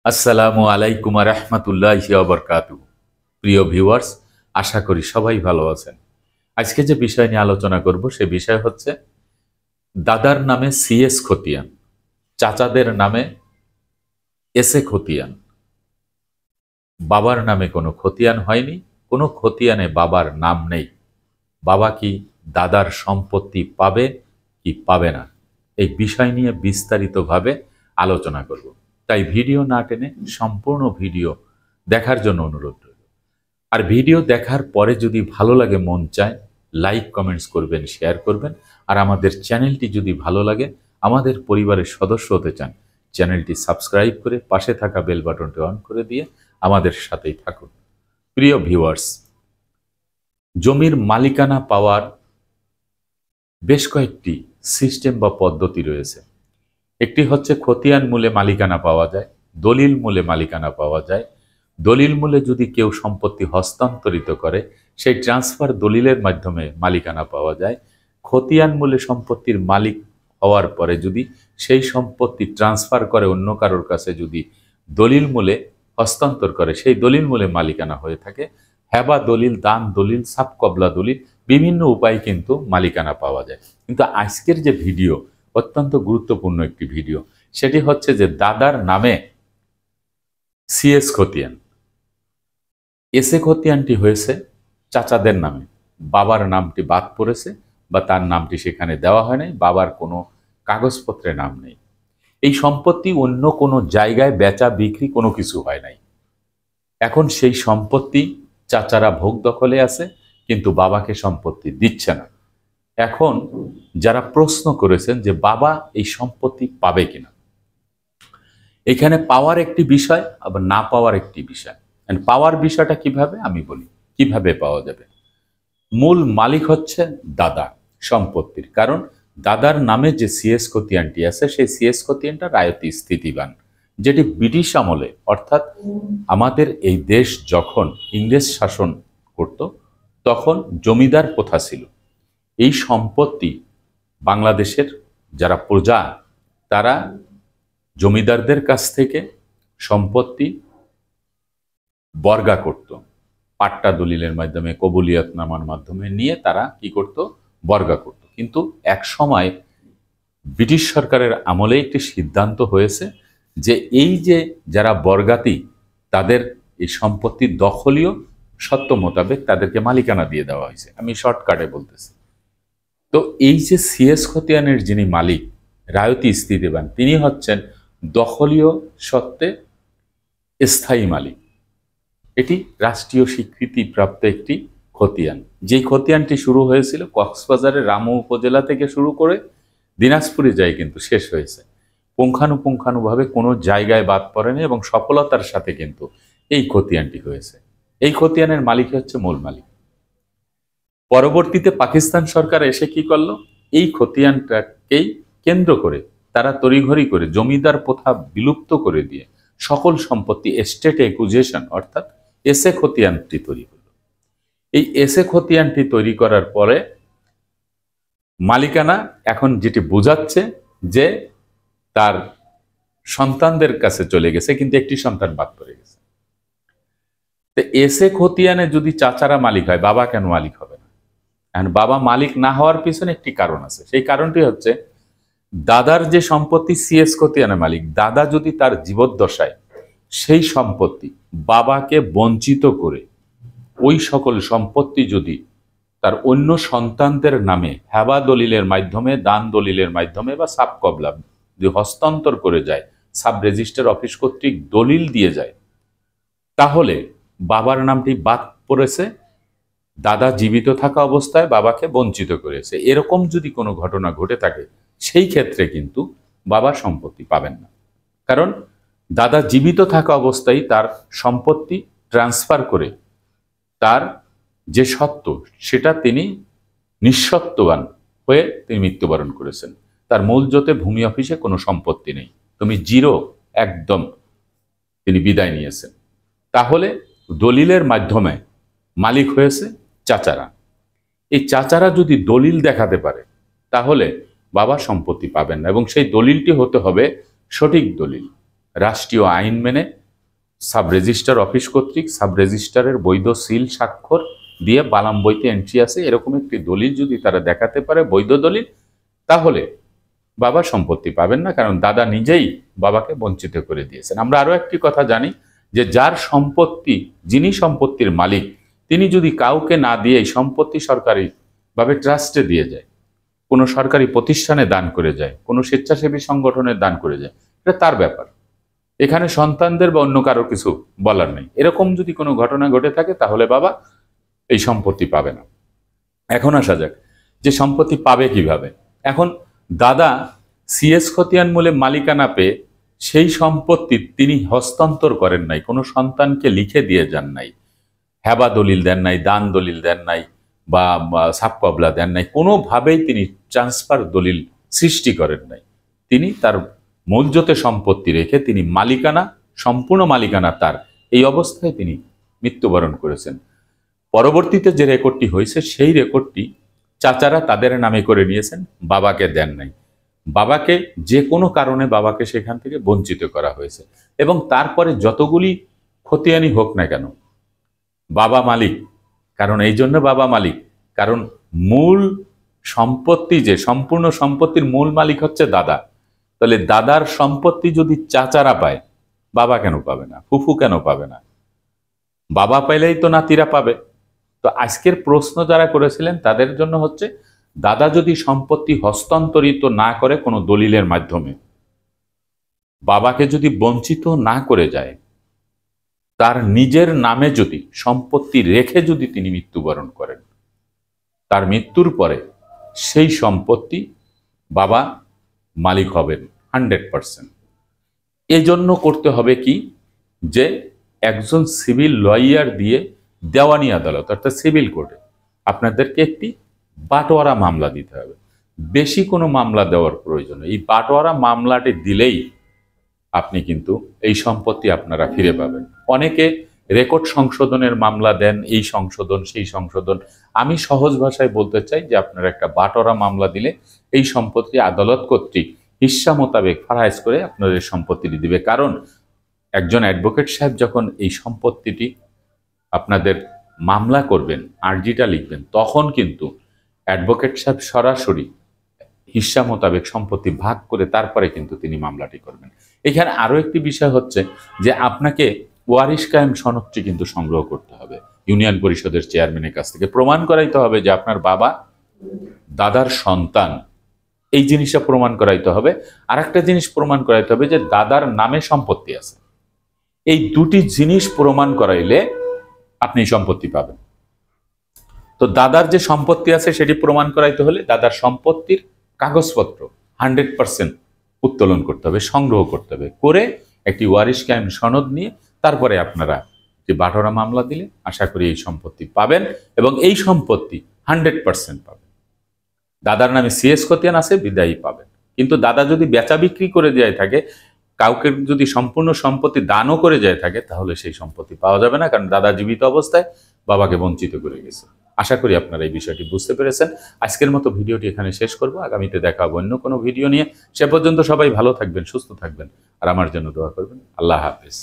আসসালামু আলাইকুম রহমতুল্লাহি ওয়া বারাকাতুহু। প্রিয় ভিউয়ার্স, আশা করি সবাই ভালো আছেন। আজকে যে বিষয় নিয়ে আলোচনা করব সে বিষয় হচ্ছে দাদার নামে সিএস খতিয়ান, চাচাদের নামে এসএ খতিয়ান। বাবার নামে কোনো খতিয়ান হয়নি, কোনো খতিয়ানে বাবার নাম নেই। বাবা কি দাদার সম্পত্তি পাবে কি পাবে না, এই বিষয় নিয়ে বিস্তারিতভাবে আলোচনা করব। তাই ভিডিও না টেনে সম্পূর্ণ ভিডিও দেখার জন্য অনুরোধ রইল। আর ভিডিও দেখার পরে যদি ভালো লাগে, মন চায়, লাইক কমেন্টস করবেন, শেয়ার করবেন। আর আমাদের চ্যানেলটি যদি ভালো লাগে, আমাদের পরিবারের সদস্য হতে চান, চ্যানেলটি সাবস্ক্রাইব করে পাশে থাকা বেল বাটনটি অন করে দিয়ে আমাদের সাথেই থাকুন। প্রিয় ভিউয়ার্স, জমির মালিকানা পাওয়ার বেশ কয়েকটি সিস্টেম বা পদ্ধতি রয়েছে। একটি হচ্ছে খতিয়ান মূলে মালিকানা পাওয়া যায়, দলিল মূলে মালিকানা পাওয়া যায়। দলিল মূলে যদি কেউ সম্পত্তি হস্তান্তরিত করে, সেই ট্রান্সফার দলিলের মাধ্যমে মালিকানা পাওয়া যায়। খতিয়ান মূলে সম্পত্তির মালিক হওয়ার পরে যদি সেই সম্পত্তি ট্রান্সফার করে অন্য কারোর কাছে, যদি দলিল মূলে হস্তান্তর করে, সেই দলিল মূলে মালিকানা হয়ে থাকে। হেবা দলিল, দান দলিল, সাব কবলা দলিল, বিভিন্ন উপায়ে কিন্তু মালিকানা পাওয়া যায়। কিন্তু আজকের যে ভিডিও অত্যন্ত গুরুত্বপূর্ণ একটি ভিডিও, সেটি হচ্ছে যে দাদার নামে সিএস খতিয়ান। এসএ খতিয়ানটি হয়েছে চাচাদের নামে, বাবার নামটি বাদ পড়েছে বা তার নামটি সেখানে দেওয়া হয় নাই, বাবার কোনো কাগজপত্রে নাম নেই। এই সম্পত্তি অন্য কোনো জায়গায় বেচা বিক্রি কোনো কিছু হয় নাই। এখন সেই সম্পত্তি চাচারা ভোগ দখলে আছে, কিন্তু বাবাকে সম্পত্তি দিচ্ছে না। এখন যারা প্রশ্ন করেছেন যে বাবা এই সম্পত্তি পাবে কিনা, এখানে পাওয়ার একটি বিষয়, আবার না পাওয়ার একটি বিষয়। পাওয়ার বিষয়টা কিভাবে আমি বলি, কিভাবে পাওয়া যাবে। মূল মালিক হচ্ছে দাদা সম্পত্তির, কারণ দাদার নামে যে সিএস খতিয়ানটি আছে, সেই সিএস খতিয়ানটা রায়তি স্থিতিবান, যেটি ব্রিটিশ আমলে, অর্থাৎ আমাদের এই দেশ যখন ইংরেজ শাসন করত তখন জমিদার প্রথা ছিল। এই সম্পত্তি বাংলাদেশের যারা প্রজা, তারা জমিদারদের কাছ থেকে সম্পত্তি বর্গা করত, পাট্টা দলিলের মাধ্যমে, কবুলিয়তনামার মাধ্যমে নিয়ে তারা কি করত, বর্গা করত। কিন্তু এক সময় ব্রিটিশ সরকারের আমলে একটি সিদ্ধান্ত হয়েছে যে এই যে যারা বর্গাতি, তাদের এই সম্পত্তি দখলীয় সত্য মোতাবেক তাদেরকে মালিকানা দিয়ে দেওয়া হয়েছে। আমি শর্টকাটে বলতেছি। তো এই যে সিএস খতিয়ানের যিনি মালিক, রায়তি স্থিতিবান, তিনি হচ্ছেন দখলীয় সত্ত্বে স্থায়ী মালিক। এটি রাষ্ট্রীয় স্বীকৃতিপ্রাপ্ত একটি খতিয়ান। যেই খতিয়ানটি শুরু হয়েছিল কক্সবাজারের রামু উপজেলা থেকে শুরু করে দিনাজপুরে যায় কিন্তু শেষ হয়েছে। পুঙ্খানুপুঙ্খানুভাবে কোনো জায়গায় বাদ পড়েনি এবং সফলতার সাথে কিন্তু এই খতিয়ানটি হয়েছে। এই খতিয়ানের মালিক হচ্ছে মূল মালিক। পরবর্তীতে পাকিস্তান সরকার এসে কি করলো, এই খতিয়ানটাকেই কেন্দ্র করে তারা তড়িঘড়ি করে জমিদার প্রথা বিলুপ্ত করে দিয়ে সকল সম্পত্তি এস্টেট একুজেশন অর্থাৎ এসএ খতিয়ানটি তৈরি করলো। এই এসএ খতিয়ানটি তৈরি করার পরে মালিকানা এখন যেটি বোঝাচ্ছে যে তার সন্তানদের কাছে চলে গেছে, কিন্তু একটি সন্তান বাদ পড়ে গেছে। তো এসএ খতিয়ানে যদি চাচারা মালিক হয়, বাবা কেন মালিক হবে না? এখন বাবা মালিক না হওয়ার পিছনে একটি কারণ আছে। সেই কারণটি হচ্ছে দাদার যে সম্পত্তি সিএস খতিয়ানের মালিক, দাদা যদি তার জীবদ্দশায় সেই সম্পত্তি বাবাকে বঞ্চিত করে ওই সকল সম্পত্তি যদি তার অন্য সন্তানদের নামে হেবা দলিলের মাধ্যমে, দান দলিলের মাধ্যমে বা সাব কবলা যদি হস্তান্তর করে যায়, সাব রেজিস্টার অফিস কর্তৃক দলিল দিয়ে যায়, তাহলে বাবার নামটি বাদ পড়েছে, দাদা জীবিত থাকা অবস্থায় বাবাকে বঞ্চিত করেছে। এরকম যদি কোনো ঘটনা ঘটে থাকে, সেই ক্ষেত্রে কিন্তু বাবা সম্পত্তি পাবেন না। কারণ দাদা জীবিত থাকা অবস্থায় তার সম্পত্তি ট্রান্সফার করে তার যে সত্ত্ব, সেটা তিনি নিঃসত্ত্ববান হয়ে তিনি মৃত্যুবরণ করেছেন। তার মূল জোতে ভূমি অফিসে কোনো সম্পত্তি নেই, তুমি জিরো, একদম তিনি বিদায় নিয়েছেন। তাহলে দলিলের মাধ্যমে মালিক হয়েছে চাচারা। এই চাচারা যদি দলিল দেখাতে পারে, তাহলে বাবা সম্পত্তি পাবেন না, এবং সেই দলিলটি হতে হবে সঠিক দলিল। রাষ্ট্রীয় আইন মেনে সাব রেজিস্ট্রার অফিস কর্তৃক সাব রেজিস্ট্রারের বৈধ সিল স্বাক্ষর দিয়ে বালাম বইতে এন্ট্রি আছে এরকম একটি দলিল যদি তারা দেখাতে পারে, বৈধ দলিল, তাহলে বাবা সম্পত্তি পাবেন না, কারণ দাদা নিজেই বাবাকে বঞ্চিত করে দিয়েছেন। আমরা আরো একটি কথা জানি যে যার সম্পত্তি, যিনি সম্পত্তির মালিক, তিনি যদি কাউকে না দিয়ে এই সম্পত্তি সরকারিভাবে ট্রাস্টে দিয়ে যায়, কোনো সরকারি প্রতিষ্ঠানে দান করে যায়, কোনো স্বেচ্ছাসেবী সংগঠনে দান করে যায়, এটা তার ব্যাপার। এখানে সন্তানদের বা অন্য কারো কিছু বলার নেই। এরকম যদি কোনো ঘটনা ঘটে থাকে তাহলে বাবা এই সম্পত্তি পাবে না। এখন আসা যাক যে সম্পত্তি পাবে কিভাবে। এখন দাদা সিএস খতিয়ান মূলে মালিকানা পেয়ে সেই সম্পত্তি তিনি হস্তান্তর করেন নাই, কোনো সন্তানকে লিখে দিয়ে যান নাই, হেবা দলিল দেন নাই, দান দলিল দেন নাই, বা সাবকবলা দেন নাই, কোনোভাবেই তিনি ট্রান্সফার দলিল সৃষ্টি করেন নাই। তিনি তার মূলজতে সম্পত্তি রেখে তিনি মালিকানা, সম্পূর্ণ মালিকানা তার, এই অবস্থায় তিনি মৃত্যুবরণ করেছেন। পরবর্তীতে যে রেকর্ডটি হয়েছে সেই রেকর্ডটি চাচারা তাদের নামে করে নিয়েছেন, বাবাকে দেন নাই। বাবাকে যে কোনো কারণে বাবাকে সেখান থেকে বঞ্চিত করা হয়েছে, এবং তারপরে যতগুলি খতিয়ানি হোক না কেন বাবা মালিক। কারণ এই জন্য বাবা মালিক, কারণ মূল সম্পত্তি, যে সম্পূর্ণ সম্পত্তির মূল মালিক হচ্ছে দাদা। তাহলে দাদার সম্পত্তি যদি চাচারা পায়, বাবা কেন পাবে না, ফুফু কেন পাবে না? বাবা পাইলেই তো নাতিরা পাবে। তো আজকের প্রশ্ন যারা করেছিলেন তাদের জন্য হচ্ছে, দাদা যদি সম্পত্তি হস্তান্তরিত না করে কোনো দলিলের মাধ্যমে, বাবাকে যদি বঞ্চিত না করে যায়, তার নিজের নামে যদি সম্পত্তি রেখে যদি তিনি মৃত্যুবরণ করেন, তার মৃত্যুর পরে সেই সম্পত্তি বাবা মালিক হবেন 100%। এজন্য করতে হবে কি, যে একজন সিভিল লয়ার দিয়ে দেওয়ানি আদালত অর্থাৎ সিভিল কোর্টে আপনাদেরকে একটি বাটোয়ারা মামলা দিতে হবে। বেশি কোনো মামলা দেওয়ার প্রয়োজন নেই। এই বাটোয়ারা মামলাটি দিলেই আপনি কিন্তু এই সম্পত্তি আপনারা ফিরে পাবেন। অনেকে রেকর্ড সংশোধনের মামলা দেন, এই সংশোধন সেই সংশোধন। আমি সহজ ভাষায় বলতে চাই যে আপনারা একটা বাটোয়ারা মামলা দিলে এই সম্পত্তি আদালত কর্তৃক হিস্সা মোতাবেক ফারাইজ করে আপনাদের সম্পত্তিটি দিবে। কারণ একজন অ্যাডভোকেট সাহেব যখন এই সম্পত্তিটি আপনাদের মামলা করবেন, আর্জিটা লিখবেন, তখন কিন্তু অ্যাডভোকেট সাহেব সরাসরি হিস্সা মোতাবেক সম্পত্তি ভাগ করে তারপরে কিন্তু তিনি মামলাটি করবেন। এখানে আরো একটি বিষয় হচ্ছে যে আপনাকে ওয়ারিশ কায়েম সনদটি কিন্তু সংগ্রহ করতে হবে ইউনিয়ন পরিষদের চেয়ারম্যানের কাছ থেকে। প্রমাণ করাইতে হবে যে আপনার বাবা দাদার সন্তান, এই জিনিসটা প্রমাণ করাইতে হবে। আর একটা জিনিস প্রমাণ করাইতে হবে যে দাদার নামে সম্পত্তি আছে। এই দুটি জিনিস প্রমাণ করাইলে আপনি সম্পত্তি পাবেন। তো দাদার যে সম্পত্তি আছে সেটি প্রমাণ করাইতে হলে দাদার সম্পত্তির কাগজপত্র 100% উত্তোলন করতে হবে, সংগ্রহ করতে হবে, করে একটি ওয়ারিশ কায়েম সনদ নিয়ে তারপরে আপনারা যে বাটোয়ারা মামলা দিলে আশা করি এই সম্পত্তি পাবেন, এবং এই সম্পত্তি 100% পাবেন। দাদার নামে সিএস খতিয়ান আছে বিদায়ী পাবেন। কিন্তু দাদা যদি বেচা বিক্রি করে যায় থাকে, কাউকে যদি সম্পূর্ণ সম্পত্তি দানও করে যায় থাকে, তাহলে সেই সম্পত্তি পাওয়া যাবে না, কারণ দাদা জীবিত অবস্থায় বাবাকে বঞ্চিত করে গেছে। আশা করি আপনারা এই বিষয়টি বুঝতে পেরেছেন। আজকের মতো ভিডিওটি এখানে শেষ করব। আগামীতে দেখা হবে অন্য কোনো ভিডিও নিয়ে। সে পর্যন্ত সবাই ভালো থাকবেন, সুস্থ থাকবেন, আর আমার জন্য দোয়া করবেন। আল্লাহ হাফেজ।